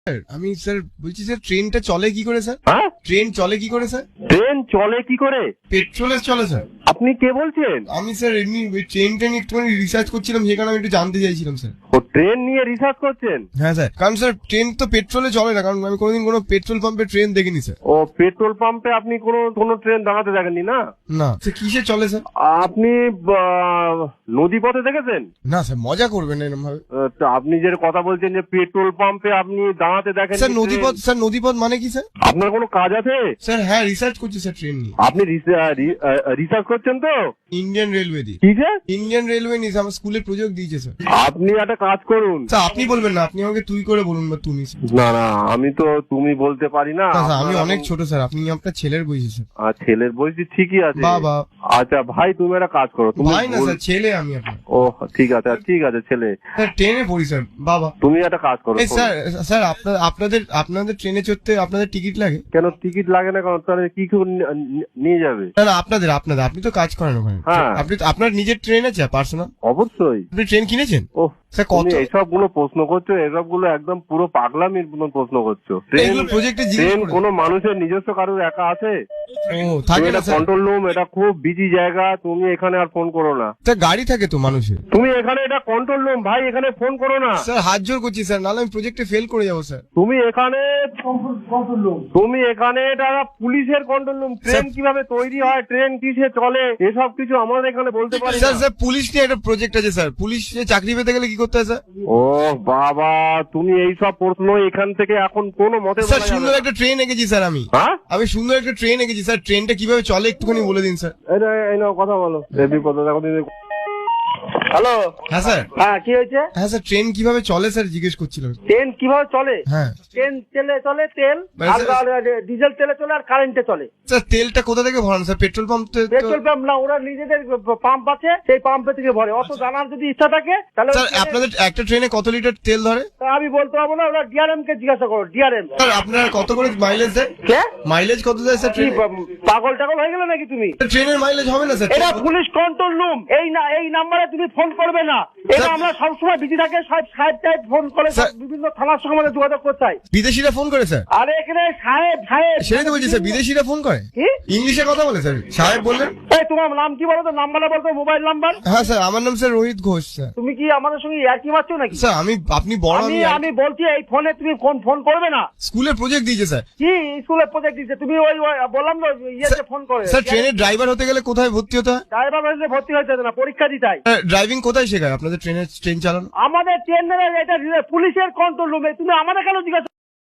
আমি স্যার বলছি স্যার ট্রেনটা চলে কি করে স্যার? হ্যাঁ, ট্রেন চলে কি করে স্যার? ট্রেন চলে কি করে? পেট্রোলে চলে স্যার? আপনি কে বলছেন? আমি স্যার এমনি ট্রেনটা নিয়ে একটুখানি রিসার্চ করছিলাম, সেখানে আমি একটু জানতে চাইছিলাম স্যার। ও ট্রেন নিয়ে রিসার্চ করছেন? হ্যাঁ স্যার, কারণ স্যার ট্রেন তো পেট্রোলে চলে না, কারণ আমি কোনোদিন কোনো পেট্রোল পাম্পে ট্রেন দেখিনি স্যার। ও পেট্রোল পাম্পে আপনি কোনো ট্রেন দাঁড়াতে দেখেননি না? না স্যার, কিসে চলে স্যার? আপনি নদী পথে দেখেছেন? না স্যার, মজা করবেন না এরকম ভাবে। তো আপনি যে কথা বলছেন যে পেট্রোল পাম্পে আপনি দাঁড়াতে দেখেন স্যার নদীপথ, স্যার নদীপথ মানে কি স্যার? আপনার কোনো কাজ আছে? স্যার হ্যাঁ, রিসার্চ করছি স্যার ট্রেন নিয়ে। আপনি রিসার্চ করছেন তো? ইন্ডিয়ান রেলওয়ে দিয়ে। কিসে? ইন্ডিয়ান রেলওয়ে নিয়ে আমার স্কুলে প্রজেক্ট দিয়েছে স্যার। আপনি একটা কাজ করুন। স্যার আপনি বলবেন না, আপনি আমাকে তুই করে বলুন বা তুমি স্যার। না না, আমি তো তুমি বলতে পারি না। না, স্যার, আমি আপনার অনেক ছোট স্যার, আপনি আপনার ছেলের বয়সী স্যার। ছেলের বয়স ঠিকই আছে। বাবা। আচ্ছা ভাই, তুমি একটা কাজ করো। তুমি ভাই না স্যার, ছেলে আমি আপনার। ও ঠিক আছে ছেলে। স্যার ট্রেনে পড়ি স্যার। বাবা। তুমি একটা কাজ করো। এই স্যার, স্যার আপনাদের ট্রেনে চড়তে আপনাদের টিকিট লাগে? কেন টিকিট লাগে না? কারণ তাহলে কি কেউ নিয়ে যাবে? না না, আপনাদের আপনি তো কাজ করেন ওখানে। হ্যাঁ। আপনার নিজের ট্রেন আছে পার্সোনাল? অবশ্যই। আপনি ট্রেন কিনেছেন? ও স্যার কত? এইসব গুলো প্রশ্ন করছো, এসব গুলো একদম পুরো পাগলামির মতন প্রশ্ন করছো। এগুলো প্রজেক্টে জিজ্ঞেস ট্রেন করে। কোনো মানুষের নিজস্ব কারোর একা আছে? ও থাকে না স্যার। কন্ট্রোল রুম, এটা খুব বিজি জায়গা, তুমি এখানে আর ফোন করো না। স্যার গাড়ি থাকে তো মানুষের। তুমি এখানে, এটা কন্ট্রোল রুম ভাই, এখানে ফোন করো না। স্যার হাত জোর করছি স্যার, নাহলে আমি প্রজেক্টে ফেল করে যাবো স্যার। তুমি এখানে এটা পুলিশের কন্ট্রোল রুম। ট্রেন কিভাবে তৈরি হয়, ট্রেন কিসে চলে, এসব কিছু আমাদের এখানে বলতে পারি না। স্যার পুলিশ নিয়ে একটা প্রজেক্ট আছে স্যার। পুলিশে চাকরি পেতে গেলে কি করতে হয় স্যার? ও বাবা, তুমি এইসব প্রশ্ন এখান থেকে এখন কোনো মতে স্যার বলা যাবে সুন্দর না। একটা ট্রেন এঁকেছি স্যার আমি। হ্যাঁ, আমি সুন্দর একটা ট্রেন এঁকেছি স্যার। ট্রেনটা কিভাবে চলে একটুখানি বলে দিন স্যার। এই নাও কথা বলো। হ্যালো। হ্যাঁ স্যার। হ্যাঁ, কি হয়েছে? হ্যাঁ স্যার, ট্রেন কিভাবে চলে স্যার জিজ্ঞেস করছিলাম। ট্রেন কিভাবে চলে? হ্যাঁ ট্রেন চলে তেল মানে আর স্যার- আর ডিজেল তেলে চলে আর কারেন্টে চলে। স্যার তেলটা কোথা থেকে ভরান sir? Petrol pump petrol pump না, ওরা নিজেদের পাম্প আছে, সেই পাম্পে থেকে ভরে। অত জানার যদি ইচ্ছা থাকে তাহলে স্যার আপনাদের একটা ট্রেনে কত লিটার তেল ধরে? তা আমি বলতে পারবো না, ওরা ডিআরএম কে জিজ্ঞাসা করো। ডিআরএম স্যার আপনার কত করে মাইলেজ দেয়? কে? মাইলেজ কত দেয় স্যার কি ট্রেনে? পাগল টাগল হয়ে গেলে নাকি তুমি? ট্রেনের মাইলেজ হবে না স্যার? এটা পুলিশ কন্ট্রোল রুম। এই নাম্বারে তুমি ফোন করবে না। এটা আমরা সবসময় বিজি থাকে, সাহেব টাইপ ফোন করে স্যার- বিভিন্ন থানার সঙ্গে আমাদের যোগাযোগ করতে হয়। বিদেশিরা ফোন করে স্যার? আরে এখানে সাহেব সেটাই তো বলছি স্যার, বিদেশিরা ফোন করে। কি? ইংলিশে কথা বলে স্যার, সাহেব বললেন। এই তোমার নাম কি বলো তো? নাম্বারটা বলতো, মোবাইল নাম্বার। হ্যাঁ স্যার, আমার নাম স্যার রোহিত ঘোষ স্যার। তুমি কি আমাদের সঙ্গে ইয়ার্কি মারছো নাকি? স্যার আপনি বড়, আমি বলছি এই ফোনে তুমি ফোন করবে না। স্কুলে প্রজেক্ট দিয়েছে স্যার। কি স্কুলে প্রজেক্ট দিচ্ছে? তুমি ওই বললাম না ইয়েতে ফোন করে। স্যার ট্রেনের ড্রাইভার হতে গেলে কোথায় ভর্তি হতে হয়? ড্রাইভার হয়েছে ভর্তি হয়েছে না, পরীক্ষা দিতে হয়। ড্রাইভিং কোথায় শেখায় আপনাদের ট্রেন চালানো? আমাদের ট্রেনের এটা পুলিশের কন্ট্রোল রুমে। তুমি আমাদের কেন জিজ্ঞাসা